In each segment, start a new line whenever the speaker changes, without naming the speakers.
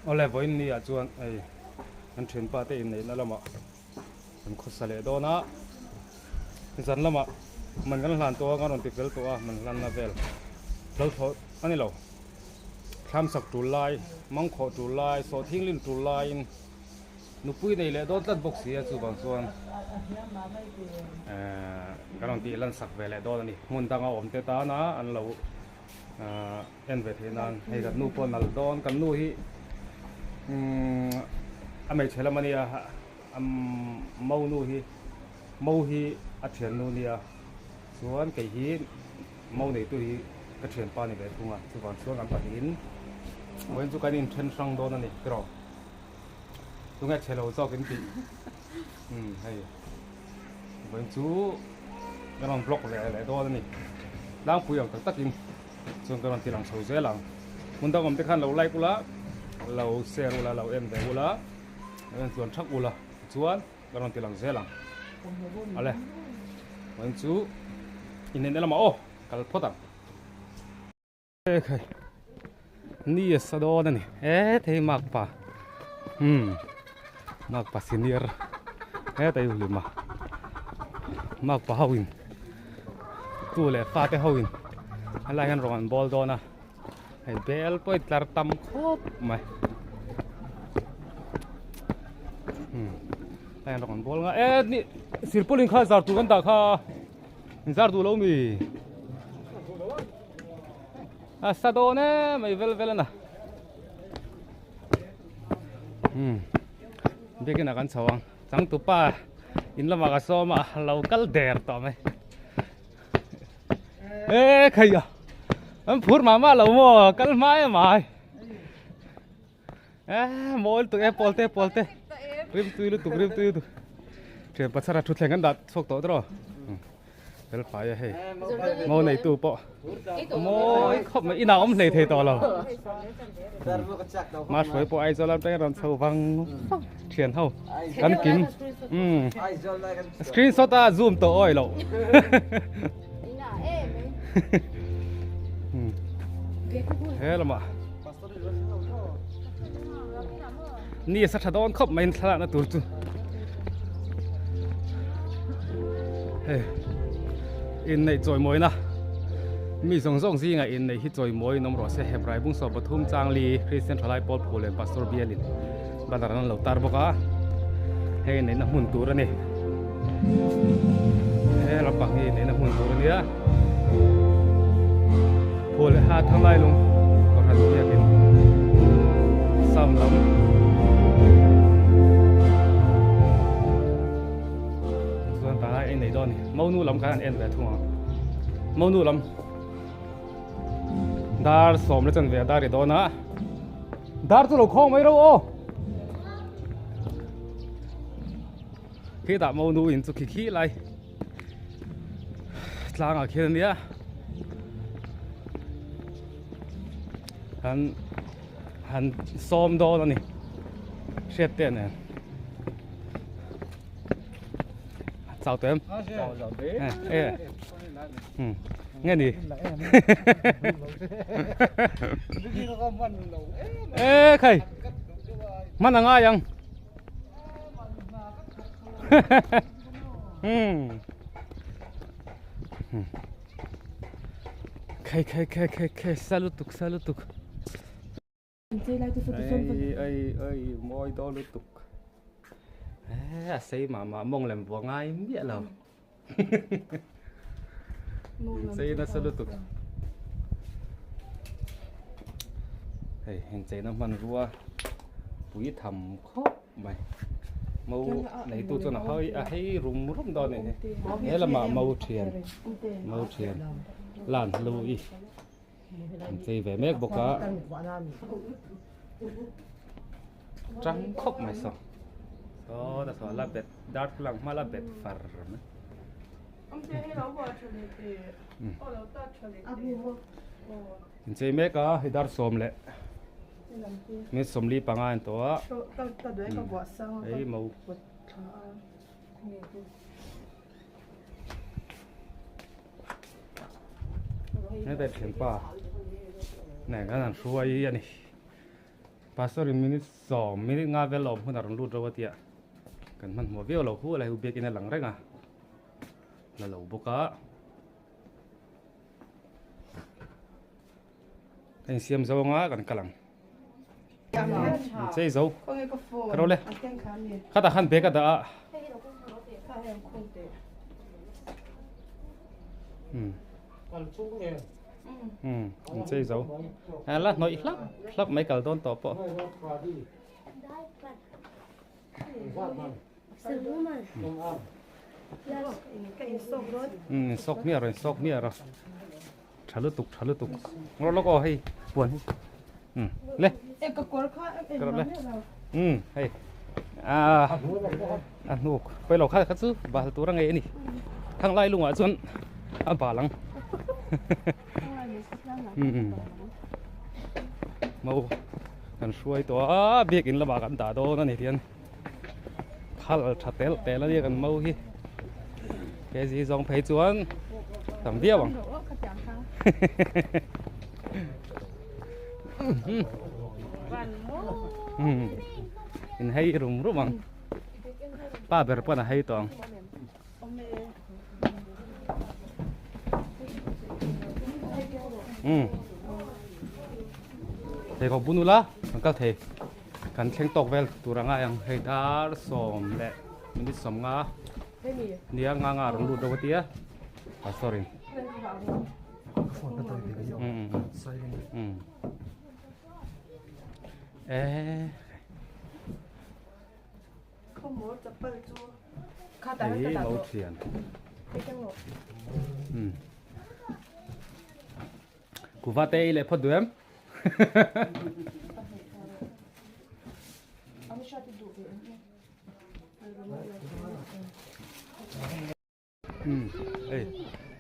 เอาเลยวันนี้จวนไอ้มันเทรนปาเต้ในนั่นละมั้งมันขดสเลดนะสันละมั้งมันกันหลานตัวกันติดเวลตัวมันหลานนาเวลเราทออันนี้เราทำสักจุลายมังขอจุลายโซทิ้งลิ้นจุลายนุปุยในเลยโดนตัดบกเสียสุบางส่วนการันตีลันสักเวลโดนนี่มุนตังเอาอมเตตานะอันเราเอ็นเวทีนั้นให้กับนูปนัลโดนกันนูฮีไม่ใช่ละมันเนี่ยเมานูฮีอัดเฉียนนูเนี่ยส่วนไก่ฮีเมาในตัวฮีกระเฉียนปานี่แบบทุ่งอ่ะส่วนอันปะหินเว้นจุกันอินเทนสังโดนนั่นนี่กรอบตรงนี้เชลล์ซอกกินปีให้เว้นจูกำลังบล็อกอะไรโดนนี่ล้างปุ๋ยออกตักกินส่วนกำลังตีหลังโซ่เสียหลังมันต้องผมที่ขั้นเราไล่กูละเราเซลล์ละเราเอ็มแต่กูละส่วนชักกูละส่วนกำลังตีหลังเสียหลังอะไรเว้นจูอินเดียละมาโอ้กัลพอตังนี่สะดอนนี่ที่มากป่ะมากป่ะซีเนียร์แต่อยู่ลืมมากป่ะฮาวินตัวเล็กฟาเตฮาวินอะไรกันรอนบอลโดนะไอ้เบลไปตลาดตั้มครบไหมอะไรกันรอนบอลง่ะนี่สิร์ปุลิงข้าซาร์ตูกันตาข้าซาร์ตูแล้วมีสะดอนไม่เวลนะเด็กนักการสว่างจังตุป้าอินละมากระสอมาเรากัลเดอร์ต่อไหมใครอ่ะอันพูดมาเราโม่กัลไม้โม่ตัวปอลเต้ริมตุยลุตุริมตุยตุเชื่อปัสสาวะทุกแห่งกันดัดสกตัวตรอเป็นฝ่ายเฮ้โม่ในตู้ปะโม่ขบอินาอมในเทต่อเรามาสวยปอไอโซลัมได้รันเซาฟังเทียนเท่ากันกินสกรีนช็อตซูมตัวอ้อยเราเฮ้ยละมานี่สัตว์โดนขบไม่ทะนะตัวจุเฮ้ยอินในจอยมวยนะมีสองสิ่งไงอินในที่จอยมวยน้องรอเสียเหบไรบุ้งสอบปฐุมจางลีคริสเตียนทลายปอลโพเลนปัสโตร์เบียลินบันดาลนั้นเราตาร์บกะเฮ้ยในน้ำมันตัวนี่เฮ้ยเราปักในน้ำมันตัวนี้โพลหาทั้งไล่ลงก็หันเบียกินซ้ำลำส่วนตาไอ้ในดอนนี่เมาหนูลำกันเอ็นแบบทุ่งเมาหนูลำดาร์สมเลยจันเวียดาร์ดอนนะดาร์ตัวเราคล้องไม่รู้โอ้ขี้ตาเมาหนูอินสุขีขี้ไรลางอ่ะแค่นี้หันซ้อมโดนนี่เช็ดเต้นเนี่ยเจ้าเต็มnghe đi ê khơi mắt là ngay không khơi salutuk ai môi to lutuk xây mà mong làm vợ ngay biết đâu xây nó salutuk hình xây nó man rùa bụi thầm khóc mày màu này tôi cho nó hơi hay rung đòn này thế là mà màu thiền làn lùi xây về mét bọc cá trắng khóc mày sao đó là sao là bệt đắt lăng mà là bệt phật xây mét cá thì đắt xôm lệ mét xôm li bằng anh to ấy màuนี่แต่เถียงป่าไหนก็นั่งช่วยยันนี่ pastor in minute 2 minute nga vel lom hun arun lut rawat ya kan man mo vel lo khu la hu bek in lang renga la lo boka kan siam zo nga kan kalang chơi dấu cái đó lên khát ta khăn bé cái đó chơi dấu là nói ít lắm lắm mấy cái đón top po sốc mía rồi trả lướt tục nó có hay buồn lên cái đó lên hay nuôi bây giờ khai chứ bà tôi đang nghe nè thằng lai luôn à chuẩn bà lăng mau kan suai to biak in la ba kan ta do na ni thian khal tha tel la kan mau hi ke ji jong phei chuan tam dia bang in hay rum bang pa ber pa na hay tong thầy có bún lá các thầy cần khen tộc về tụi rằng ai hay ta xóm lệ mình đi xóm ngã nia ngã rung lụt đâu tía sorry đấy lâu tiền cụ vợ tây lại phật đuém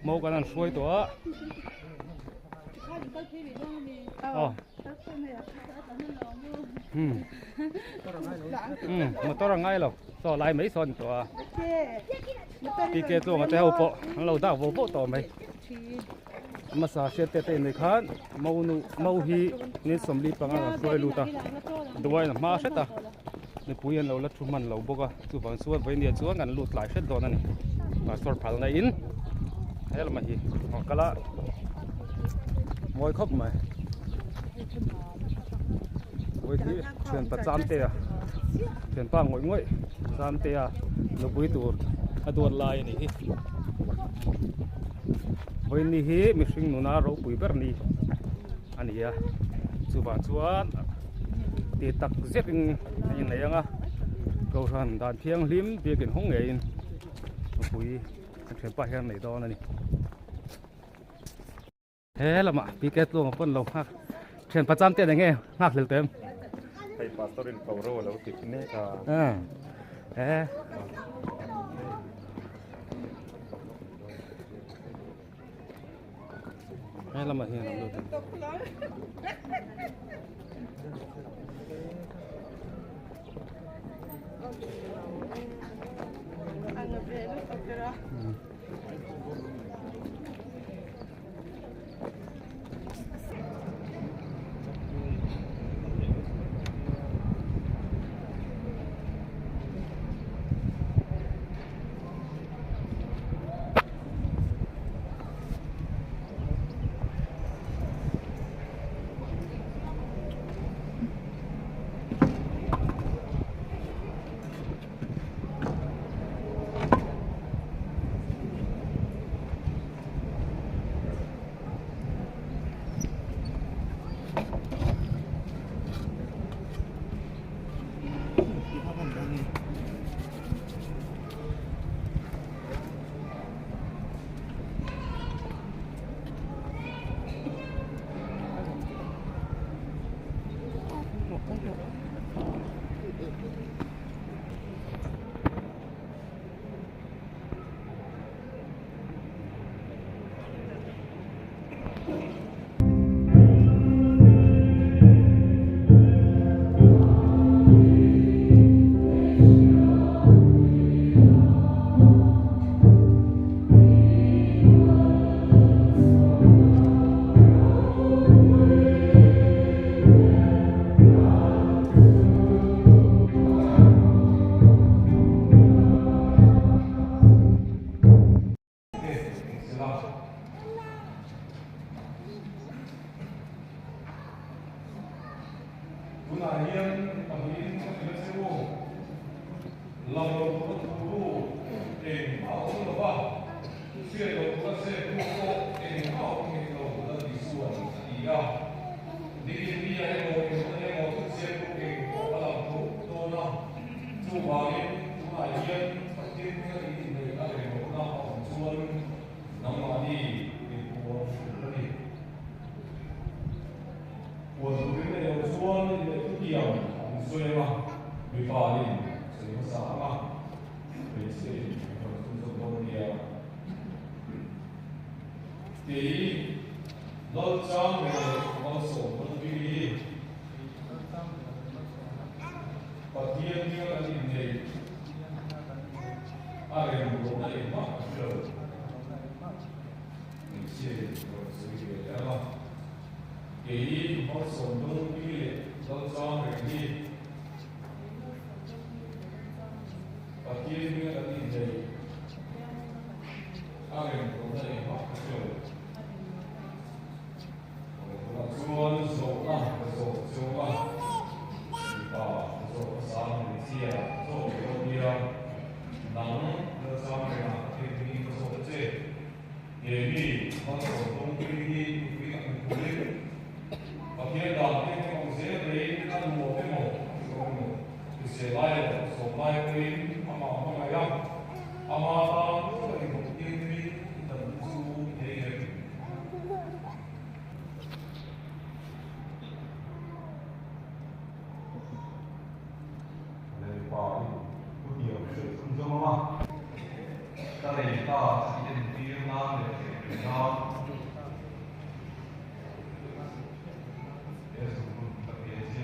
mau cái này xuôiตัวmà to là ngay rồi so lại mấy sonตัวđi kiaตัวmà theo bộ lâu đào vô bộ to mấy mà sao sẽ tết này khán mau hi nên sớm đi bằng là xuôi luôn ta đuôi là ma hết ta nên bùi lâu lát chum man lâu bốc à chú bằng xuôi với nhiều chúa ngàn lụt lại hết rồi này và sort phẳng này in thế là mà gì hoặc cái lá môi khóc mà môi thì chuyện bắt giam tê à chuyện ba ngồi giam tê à nó bùi tuột tuột lại này với ní hi mình sinh nụ na rau bùi bер ní anh ấy chú bạn chuan thì tắc giết in này nga cầu thần đàn thiêng lim việc kiện hông nghề bùi chuyện ba hiện này đó này thế là mà bị kết luôn phân lồng ha chuyện bắt giam tiền này nghe ngạc lên tem
thầy pastorin cầu rô là kịp nè
thế hay là mà hiện làm được
Tunayan pangin sa pinagsiwo. Law ko turo au no ba. Siya lo kasi ko au ni lo da disuan sa iya. Dili niya mo mo siya ko alam ko to na. Tuwain tunayan pagkin nga ini na mo na tuwan nang mali ko ni. Wa tuwin na tuwan yang suy mà bị phá đi sự xã mà bị sự trong công nghiệp thì lâu trong về con số con đi và thiên như là gì gì ai cũng có thể mắc được mình sẽ rồi sự việc đó thì con số con đi lâu trong về đi và thiên như là gì gì ai cũng có thể mắc được Tuan soa soa kita soa sama Malaysia soa India nang bersama dengan ini soa C ini masuk tunggu kulit bagian dalam ini manusia ini kan mau Israel soa kulit ama yang ama tahu ini dan musuh ini và có nhiều sự phân dung mà ta lấy ta chỉ đến Việt Nam để Việt Nam để dùng đặc biệt gì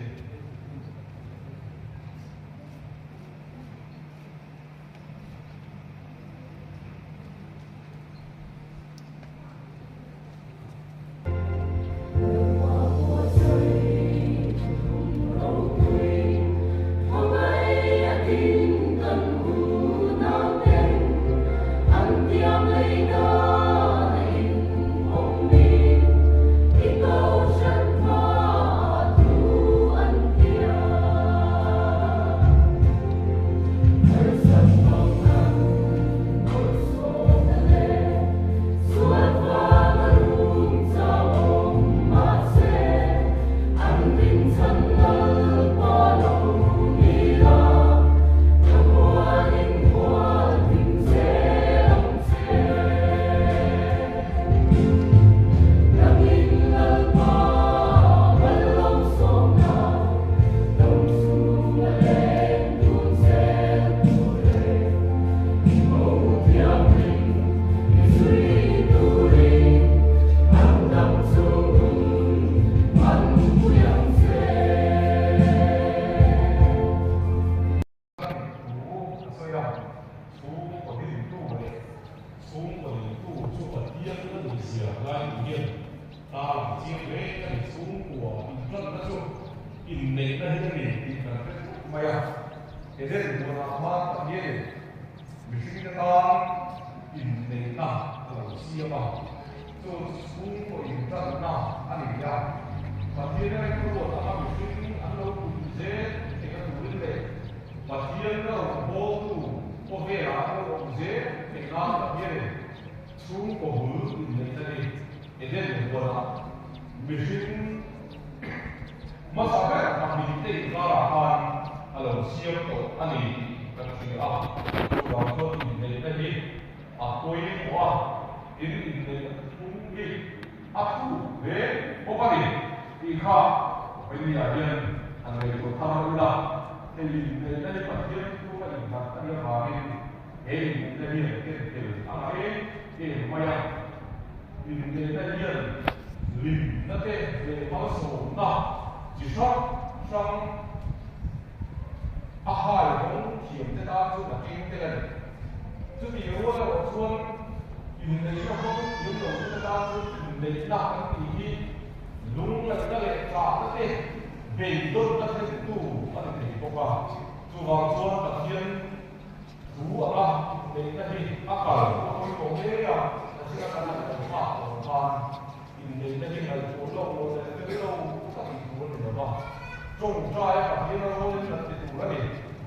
chung trai và khi nó lên là cái tủ đó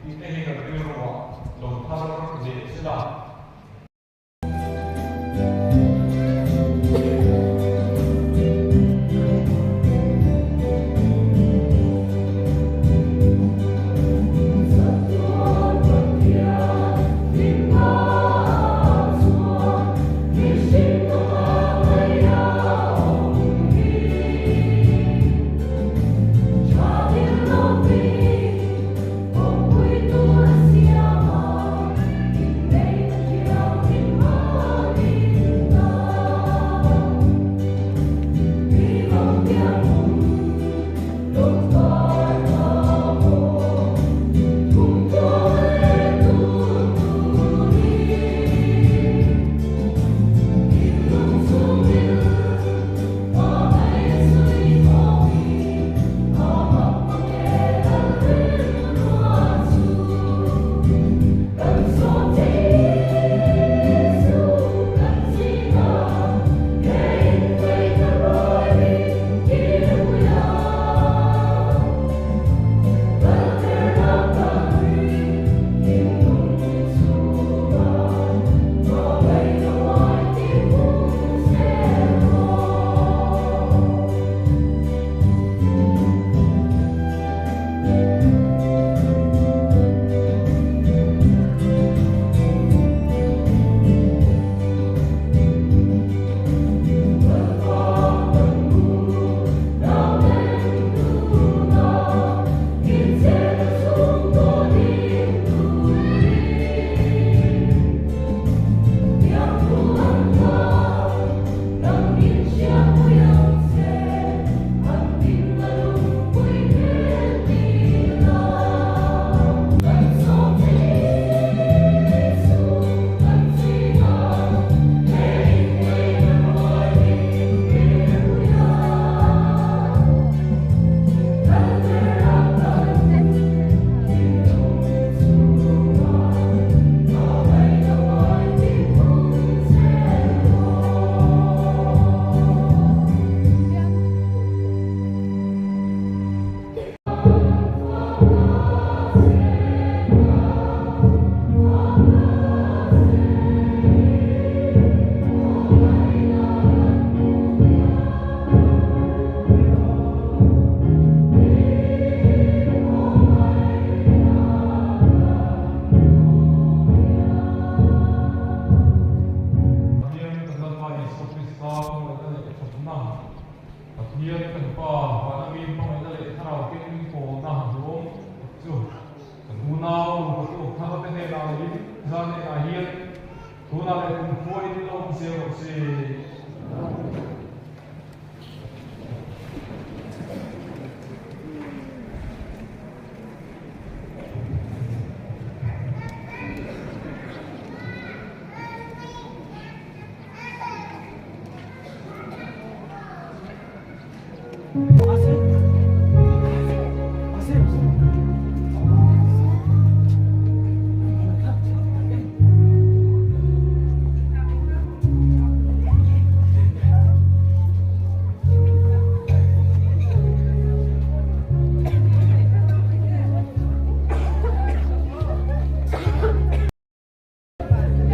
thì cái hình là cái rồi lồng thang nó dễ sẽ là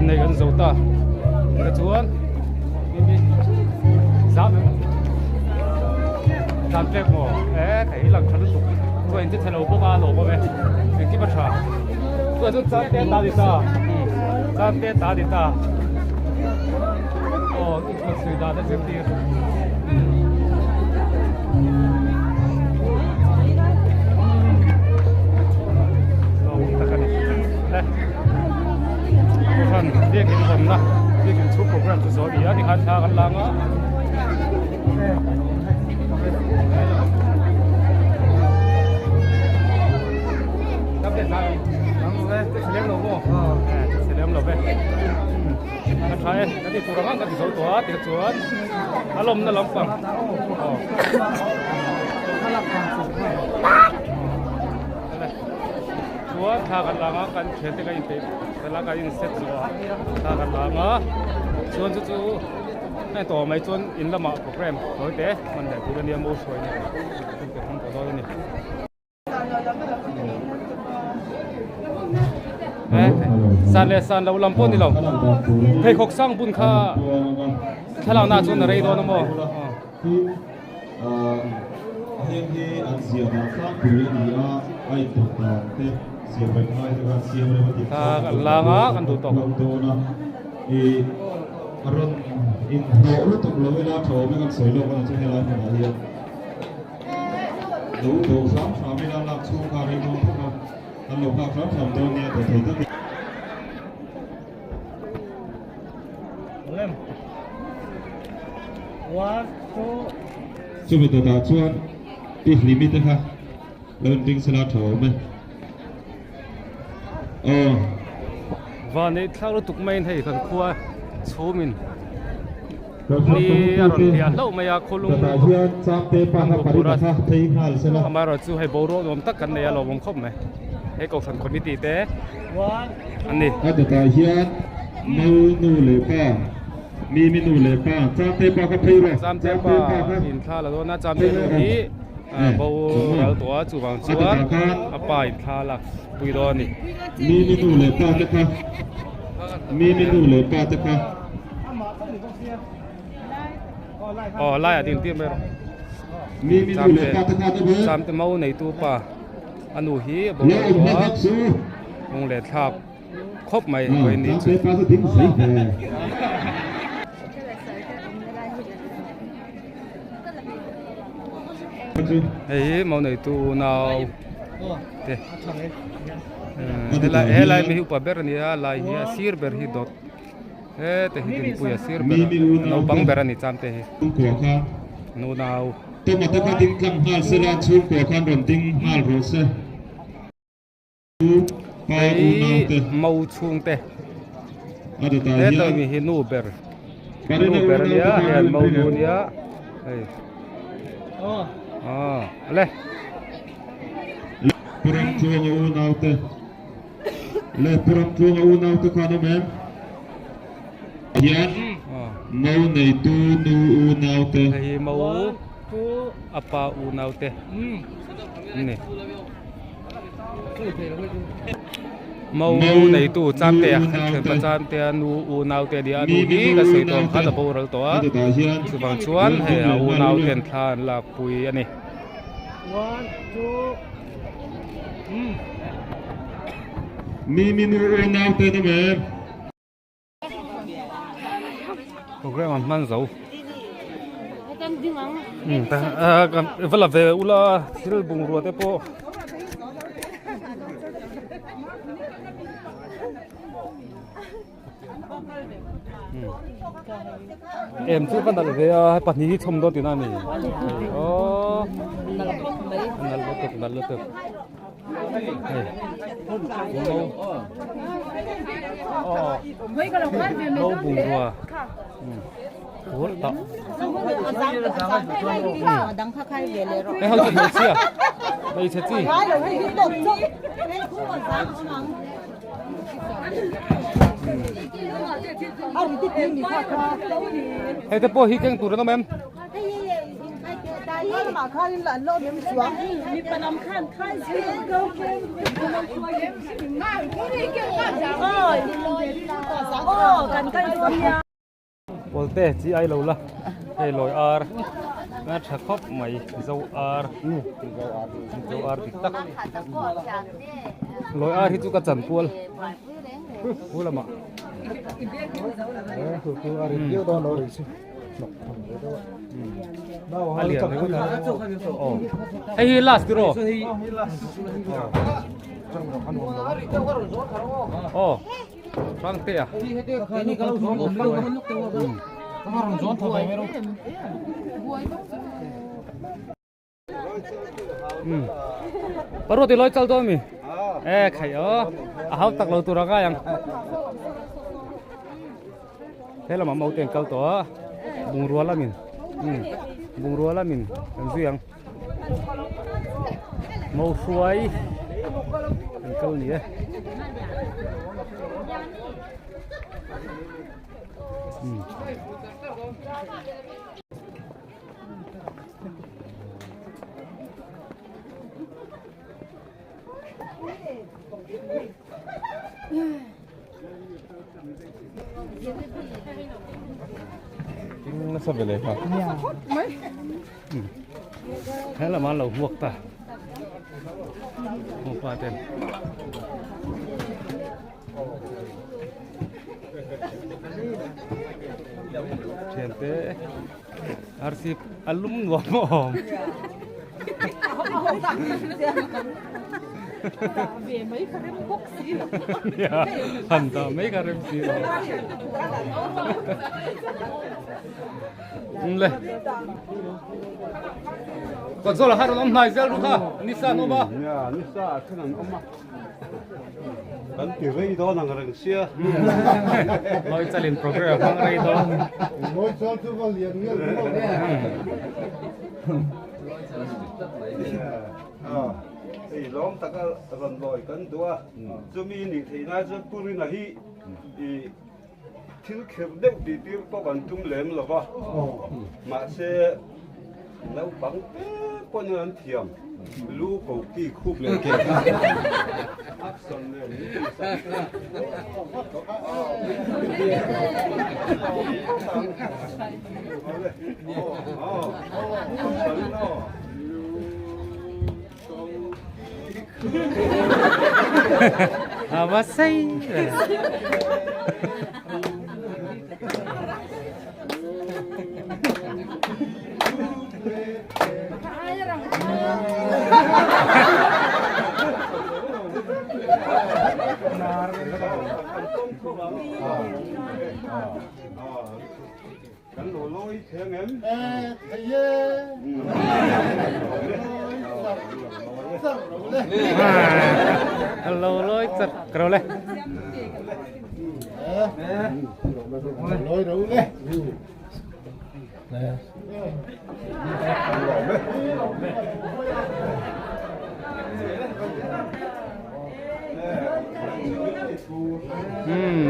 này gần dấu ta cái chuan giáp giáp đẹp mỏ thấy lần khá là tục tôi anh thấy lâu bốc à lâu bốc về cái kia bắt chả tôi just giáp đẹp ta đi ta giáp đẹp ta đi ta ít một sự đa rất nhiềuเรียกกินผมนะเรียกกินชุบโปรแกรมสวยๆดีอ่ะที่คันชากันลังอ่ะรับเด็ดได้ลังเลยเลี้ยงเราบ่เลี้ยงเราไปกันใช้กันที่ตัวรังกันที่สองตัวเดี๋ยวสวนอารมณ์น่ารักฟังชัวร์ถ้ากันลังอ่ะกันเชื่อที่กันเป็นแต่ละกันเสร็จชัวร์ถ้ากันลังอ่ะชวนจู่ๆให้ต่อไม่ชวนอินละมาโปรแกรมโดยแต่มันได้ผู้เรียนโม่ช่วยเนี่ยเป็นคนตัวตัวนี้ san le san lo lam pon ni lo thei khok sang bun kha thalang na chun rei do na mo
เฮียที่อันเสียมาสร้างปีนี้ไอ้ตัวต่างเตะเสียไปง่ายแต่การเสียไม่ได้
ta langa kan du to
ตัวนะอีอารมณ์อินโทรรู้ตกลงเวลาโทรไม่กันสวยลงกันจะให้เราหาเรื่องดูดูซ้ำซ้ำไม่ได้หลักสู้การให้ดูพวกเราตลกภาคซ้ำซ้ำตัวเนี่ยแต่ถึงต้อง ช่วยตัวตาชวนอีกลิมิตนะคะเริ่มดึงสลัดโถไหม
van nei thlau lo tuk main hei kan khuwa chumin
นี่
ni aron lia lo maya
ตัว
khulung
ตาเฮียจับเตะปากปารินะคะเทียงหันเสนา
amaro chu hei boro nom tak kan nei lo bom khop mai hei ko san khoni ti te an ni
ถ้าตัวตาเฮียนูเลยป้ามีนูเลยป้าจับเตะปากกับเทียง
jam te pa in thla la do na jam te lo hi bo ral to chu wang chuan apa in thla la pui do ni
มีนูเลยป้าจะค่ะมีนูเลยป้าจะค่ะ
lai a din tim ber
มีนูเลยป้าจะค่ะจะเบอร์
jam te mau nei tu pa anu hi bo
แล้วอีกนักสู้
mong le thap khop mai
จั
koi ni
บเตะปากจะทิ้งใส่แห
hei mau nei tu nào te helai mi hu pa ber ni a lai hi sir ber hi dot he te hi din pu ya sir ber no bang ber ni cham te hi
ตุ้งขัวข้า
no now
ตัวมาตะกติ้งกังฮาลเซราชูขัวข้ารอนติ้งฮาลโรเซปาอูนาเต
mau chung te
อาดตา
he
เฮีย
to mi hi nu ber
ปาริ
nu
นา
ber
เนี
ni
ย
a he mau nu ni a hei le
ปรังจวงอูนาเตเลปรังจวงอูนาเตข้าน้ำแม่เฮียเมาในตูนูอูนาเต
hei mau apa u nau te ni mau nei tu cham te khen pa cham te nu u nau te dia nu hi ka sei tom kha da bo ral to
อาดตาเฮีย
chu bang chuan he u nau ten than la pui ani
มีนูอูนาเตน้ำแม่
program an man zo ta kan vala ve ula thil bung ro te po em chu kan dal ve pat ni thom do ti na ni nal lo tuk lâu bùng rùa hốt tọ cái hậu chuyện gì à đây chết gì hay thế po hi keng tu đó em
mà khai là lô điểm xuống đi bên ông khan khai gì đâu cần cây xuống nha
Volte chỉ ai lâu la hay lôi ar ngắt thắc khóc mày dâu ar dâu ar bị tắc lôi ar thì chú cả chẩn puol puol là mà puol ar thì đó nó rồi chứ alien hey last bro oh bang te à baru ti loi chal to mi khai hau tak lo tu ra ga yang thế là mà mau tiền câu to bung rua la min bung rua la min làm gì ang mau xuôi ăn câu gì đấy nó sắp về lấy hả? Thế là mà lẩu huộc ta. Một vài tên. Chuyện thế. Arsip alum ngom.
Về mấy cái bốc xí.
Ya, hanta mấy cái rem xí. Lên. Còn số là hai ông này giờ đúng không? Nissan Nova.
Ya, Nissan kan amma. Kan tiri do nang rang sia.
Loi chalin program hang rai do.
Ngoi chol tu val yang ngel mo ne. Thì lom taka ron loi kan tua. Chumi ni thina chu puri na hi. I thil khep deu ti tir ko kan tum lem lova. Ma se nấu bắn có như anh thiềm lú cầu kỳ khúc lên kề action lên
À mà say.
Kan lo loi theng em
Hello lôi chật cầu lên.
loi đâu le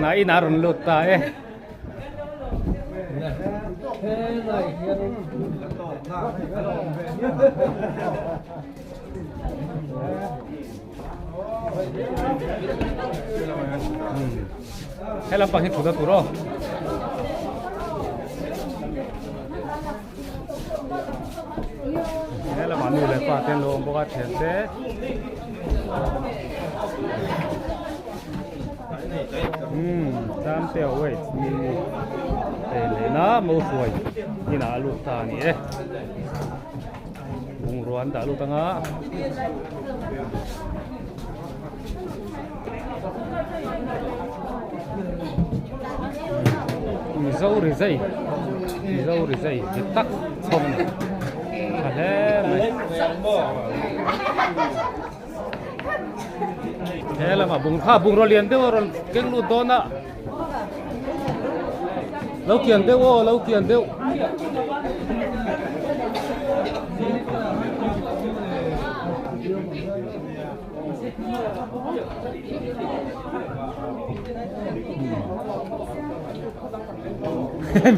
Nãy narun lụt ta ấy. Hay là bằng hình thủ thuật rồi. Hay là bạn nuôi lại qua tiền lô bốc tiền thế. Tam tiểu vậy thì để lấy nó mua xuôi như là lụt ta nhỉ. Bùng ruan đã lụt tăng á. Dâu rồi dây thì tắc xong này. Thế là mà bùng rồi liền tiêu rồi cái lụt đó nè. Lâu kiền tiêu.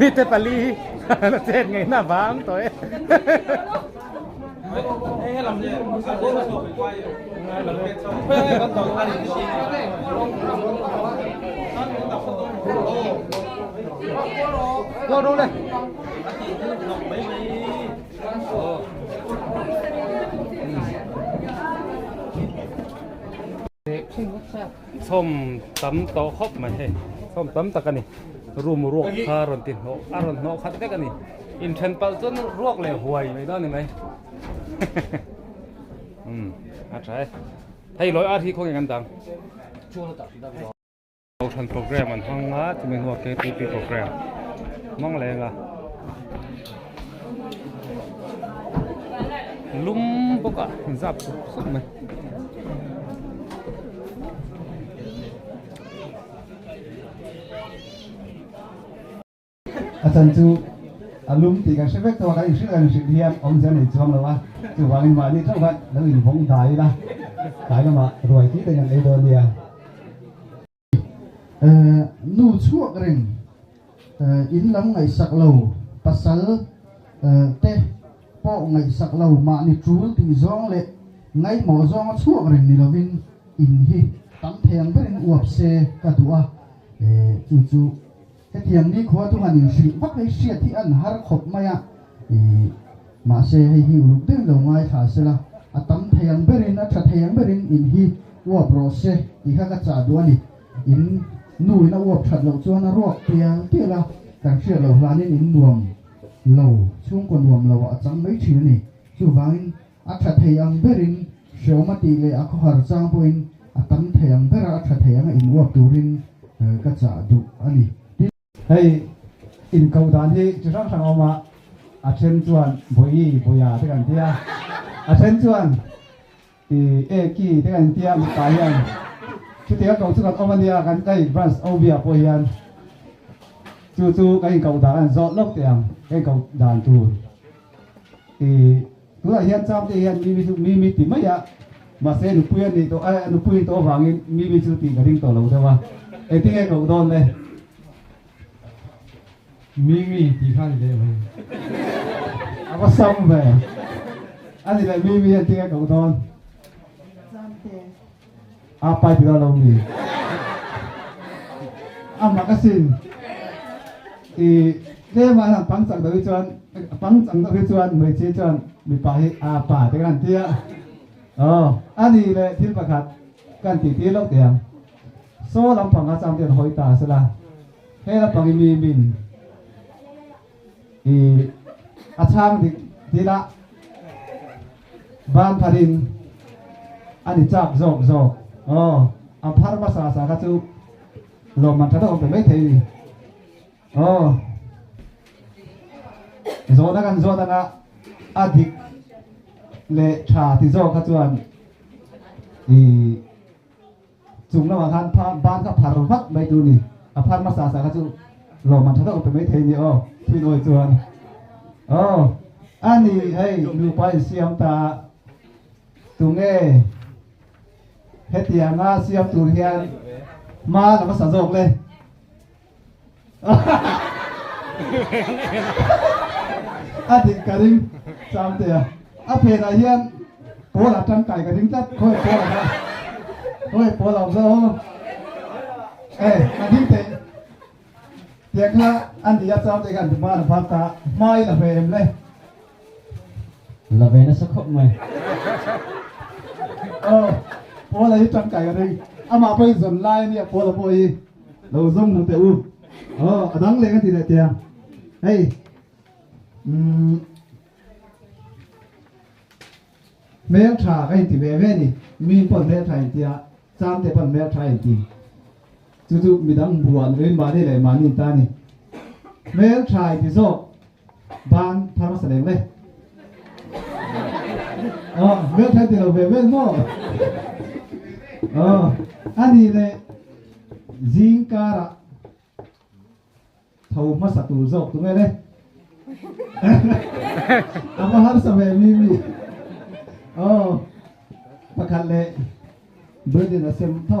Mite pali nó chết ngày nào vắng tối. Vô đâu đây. Xôm tấm to hop mà he. Xôm tấm ta cái này. Rum ruột kha ron tin ho aron no khat te cái này. In chen pal chon ruột le huai mai đó này mày. Trái. Thay lối ar hi không ngăn tang. Ocean program an hang á thì mình học cái TP program. Mong lẽ là lum bốc à giáp sút mày.
Asan chu alum ti ka sevek to dai silan sin hiam om jan ni chom lawa chu wangin ma ni thau wat lo in phong dai la dai ma roi ti te yang e do nia nu chuak reng in lam ngai sak lo pasal te po ngai sak lo ma ni chul ti zong le ngai mo zong chuak reng ni lovin in hi tam theng berin uap se ka tua จู่ๆเทียงนี้ขวาทุกอันอยู่สิวักให้เสียที่อันหาขบมามาเสียให้หิวลุกเดินลงไงขาเสละตั้มเทียงเบรินชัดเทียงเบรินอินฮีว่าโปรเซสอีกข้าก็จ่าด้วยนี่อินนู่นนะว่าชัดเราจวนนะรอกเตียงเตียละการเชื่อเราร้านนี้อินรวมเราช่วงคนรวมเราจังไม่ถือนี่จู่ฟังชัดเทียงเบรินเชื่อมาตีเลยเขาหาจังปุ่นตั้มเทียงเบรินชัดเทียงอินว่าดูรินก็จ่าดูอันนี้ให้อินเกาดานที่จะสร้างสังออกมาเช่นจวนบอยยาที่กันเทียเช่นจวนกี้ที่กันเทียมตายันชุดเทียเกาสุกันอมันเดียกันได้บรันส์เอาเบียปอยยันจู่ๆกันเกาดานจอดล็อกเตียงกันเกาดานตูตัวเฮียนจำที่เฮียนมีติไม่ยะมาเซนุปุยนี่ตัวนุปุยตัวฟังมีชุดติกันตัวเราใช่ปะที่กันเกาดอนเลยมีที่ข้างนี้เลยapa sampai ani lah mimi yang tinggal kau tuan apa itu dalam ni makasih dia mana pangsang dari tuan mereka tuan mipahi apa dengan dia ani lah til pakat kan titi lok dia so lampang asam dia hoita selah hela pangi miminอาช่างดีละบ้านพารินอันนี้จับโจกอัมพาร์มาสาก็จูลมมันถ้าต้องเป็นไม่ทีโจนักันอดีตเลชาที่โจก็จวนจุ่มระหว่างการบ้านก็พาร์วัดไปดูนี่อัมพาร์มาสาก็จูลมมันถ้าต้องเป็นไม่ทีนี่พี่น้อยจวนอันนี้ให้ดูไปเสียมตาตรงนี้เฮติยามาเสียมตุเฮียนมาแล้วมาสะสมเลยอันนี้กันดิ้งจำเตียเพลาเฮียนโป้ละจังไก่กันดิ้งจัดค่อยโป้ละนะค่อยโป้เราซะอันนี้เตะเดี๋ยวข้าอันที่จะจำได้กันถึงบ้านพักตาไม่ละเฟมเลยละเฟน่ะสักคนไหมพออะไรจังไก่กันเองเอามาไปส่วนไล่เนี่ยพอละพออีเราส่งหนูเต๋อดังเลยกันทีเดียวเฮ้ยแม่ชาไอ้ที่เว่นี่มีปนแม่ไทยเดียจำแต่ปนแม่ไทยจริงจู่ๆมีดังบัวเรื่องบ้านนี่เลยมานี่ตานี่เมื่อชายที่โซ่บ้านทำมาแสดงเลยเมื่อชายที่เราเว้นมั่วอันนี้เลยจิงการะเท่ามาสัตว์โซ่ตรงนี้เลยอามาหันสมัยมีประคันเลยเบอร์เดนเซมเท่า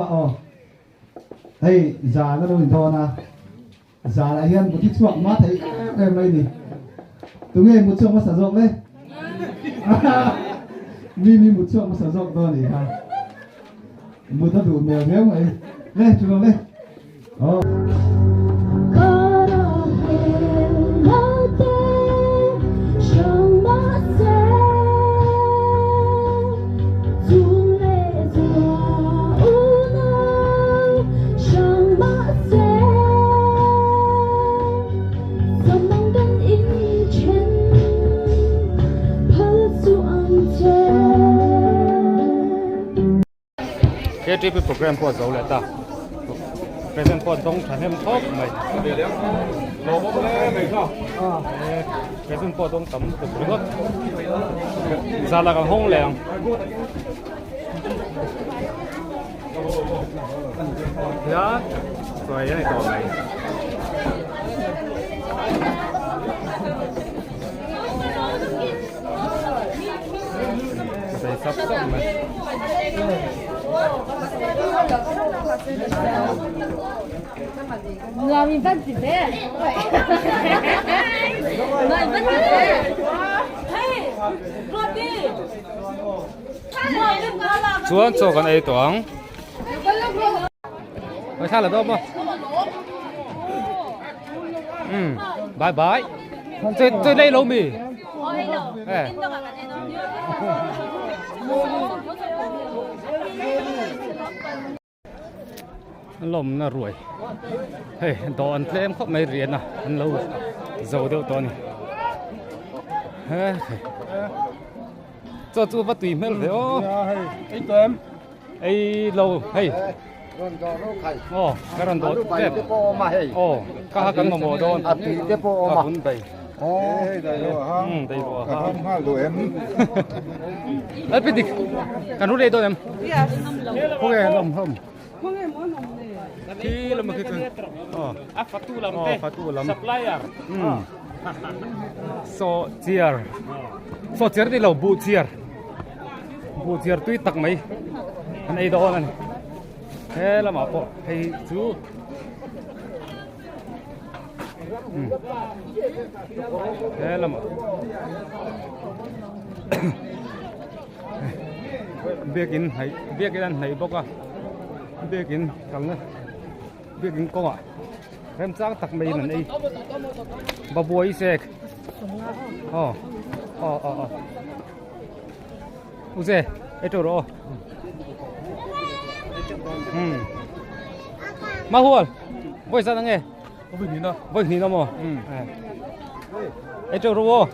เฮ้ยจานนั่นเป็นทอนะจานไอ้ยันบุตรช่วงมาไทยเรื่องอะไรนี่ตรงนี้บุตรช่วงมาสะสมเลยมีบุตรช่วงมาสะสมตัวนี้ครับบุตรดูแมวเลี้ยงไว้เลยจุดเลย
ที่เป็นโปรแกรมพอเสาเลยตาโปรแกรมพอต้องฉันให้มันครบไหมเดี๋ยวเราพบแล้วไม่ชอบโปรแกรมพอต้องต่ำสุดก็ซาลากับห้องแรงเดี๋ยวสวยยังไงต่อไหมใส่ซับซ้ำไหม
เรามีบ้านจิตเด้เรามีบ้านจิตเด้เฮ้ยรถดิชวนโจกันไอ้ตัวไม่ใช่หรอตัวมั้ง
bye bye chơi đây lâu mì lồng nó ruồi hey đồ ăn em không mấy riêng à ăn lâu dầu đâu to này cho chú bắt tùy mấy rồi ô
Anh tụi em.
ấy lâu hey oh cái rắn đó đẹp oh các cái mồm đó các vấn đề
Đây rồi ha.
đây rồi ha
Không ha tụi em.
ấy biết đi cái nút đây thôi em không nghe lồng không khi là một cái fatu lam supplier so chiar đi lâu bu chiar tuy tắc mấy này đó này thế là mà bộ hay chú thế là mà biết cái này bốc à biết cái cắn biết cái con à em chắc tắc mấy này bà bùi xe uze itu roh mahul boy sana nge boy ni no mo itu roh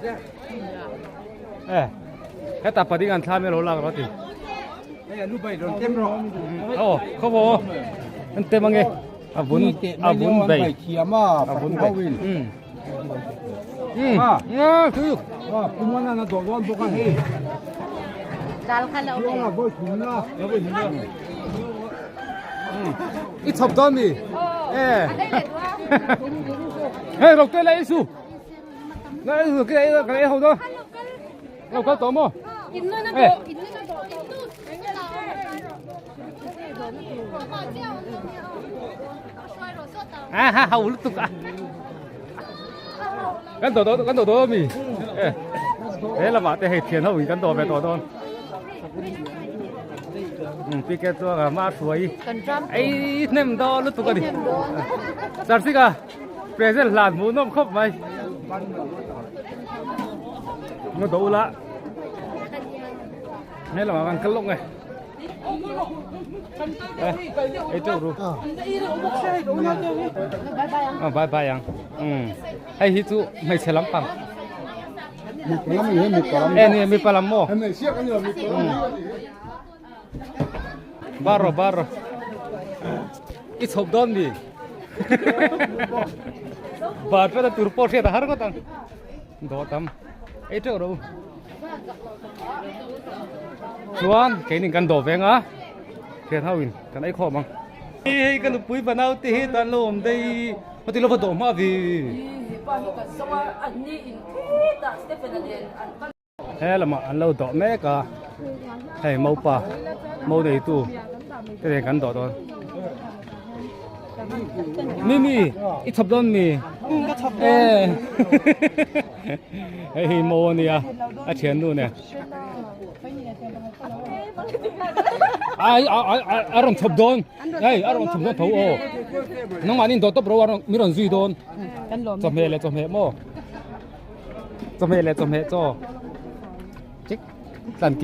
cái tập đi ăn tham lo la rồi thì
Lúc bây giờ tem rồi.
không có anh tem nghe vốn bảy
vốn bảy.
thứ
Kuma na na dogon bukan he.
Dal ka lang.
Yung boy kuna.
ít chọc đó mi hey lộc cái lấy su lấy cái hậu đó lộc cái tôm không ha hậu lúc tục à cái tổ đó mi thế là bảo thế tiền hậu cái tổ về tổ đó pi cáiตัวกับมาสวยไอ้เนมดอลุตุกันดิสัตว์สิกะเปรย์หลานหมูน้มครบไหมมันดูละนี่เรามากันกระลงไงไอ้เจ้ารู้บายบายยังไอ้ฮิจูไม่ใช่ลำปังนี่มีปลาโม่Baro. It's hop down di. Baru ada turpo sih, ada harga tang. Dua tam. Itu orang. Cuan, kayak ini kan doveng ah. Kayak tauin, kan ai kho bang. Ini kan pui banau teh tan lom dei. Mati lo foto ma vi. Heh lama an lo dok me ka. Hey mau pa. Mau dei tu. Cái này gắn đỏ thôi. Mimi, ít thập đôn mi. Hey, mua nè, tiền luôn nè. Aron thập đôn. Hey, aron thập đôn thấu ô. Nông anh đổ tập rồi, mi ròn duy đôn. Chom hệ mo. Chom hệ cho. Chích, tan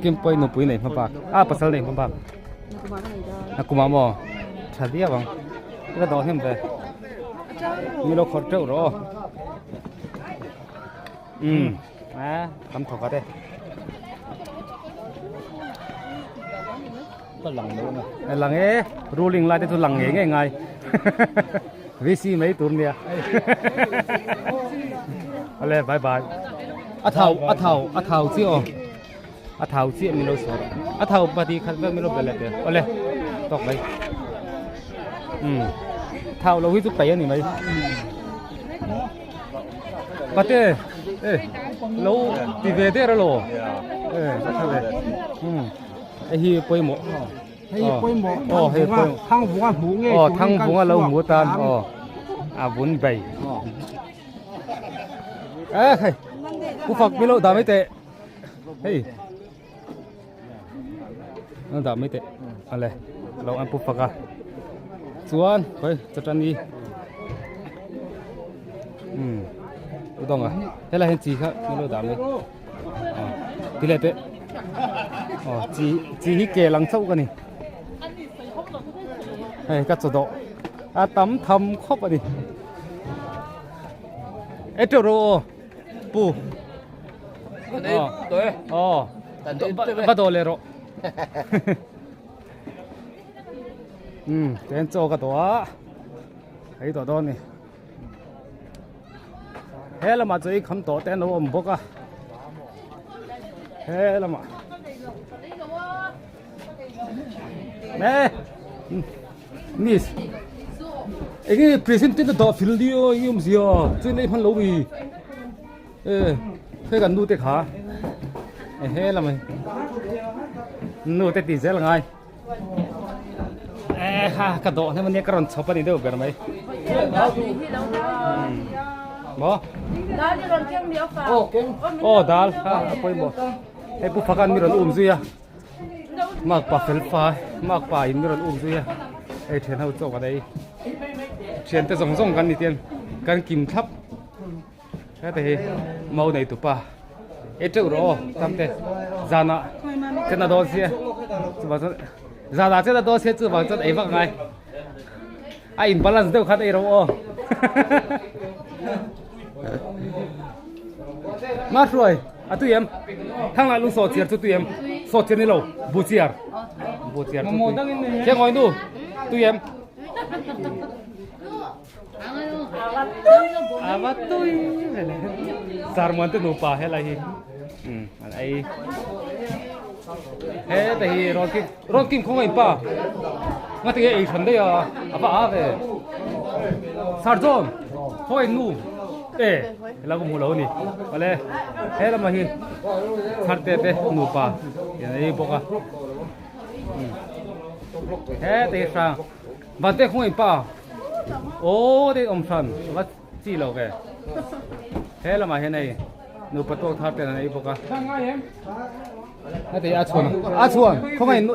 kim poi no pui này mà bạc. Pasal này mà bạc. Aku mau tadi ya bang, kita tahu hem deh. Ini lo korte uro. Kamu thok deh. Lang ruling lah itu lang ngay. Visi mấy tuần dia. Ale bye bye. Athau sih oh. Athau sih mi lo sor. Athau pati khát mi lo bela deh. Ole, tok bay. Thau lo hidup kayak ni mai. Pati, lo di vede ra lo. Pati deh. Hi poi mo. Hi poi. Thang bunga lo mu tan. Bún bay. Ku phak mi lo da mai te. Hey. Nó đã mấy tệ, ale, lâu ăn búp phật à, chuan, coi, cho chân đi, udong à thế là hiện chỉ khác nó đâu đảm đấy tỷ lệ tệ chỉ kề lăng sâu cái này hay cắt sổ độ tắm thầm khóc vậy đi ít rồi pu bắt đầu lên rồi đến chỗ cái đó thấy đó này thế là mà chơi không tổ tên nó ôm bốc à thế là mà nè nis cái present tên đó phiền đi ơi im gì à chơi này phân lâu vì thế gần nuôi tết hả thế là mày nuôi tết tí là ngay ha cái đó thế mà nghe cái con chó đi đâu vậy mày bỏ dal ha quay bỏ thế bố phát ăn miron gì à mặc bà phèn phai mặc bà in miron gì à thiên hậu chỗ cái đấy thiên tới rong rongกันđi tiềnกันkim thấp cái đấy màu này tụi bà chỗ đó tạm thế zana cái nào đó xí bảo cho zana cái nào đó xí chứ bảo cho ấy vợ ngay in balance đâu khác ấy đâu mà rồi tụi em thằng nào luôn sốt chiết tụi em sốt chiết này lâu bù chiết cái ngồi nu tụi em amat tui sarman tu nupa hay là gì ai thế thì ron kim không ai pa ngay từ cái phần đấy à apa về sarjon thôi nu là cũng mua lâu nè vale thế là mà hi sarte te nupa cái bốc à thế thì sao vấn đề không ai pa đấy ông son vắt chi lâu kìa thế là mà hiện nay nụ bắt đầu thắt cái này bốc à thế à chuan không ai nụ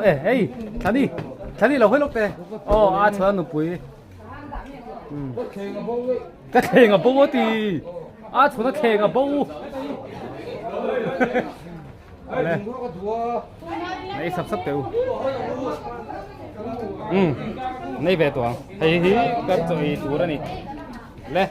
thằng đi lâu hết lúc thế à chuan nụ bùi cái kèn à bố thì à chuan nó kèn à bố này sắp đều này về tuang hay cái chỗ này này lẽ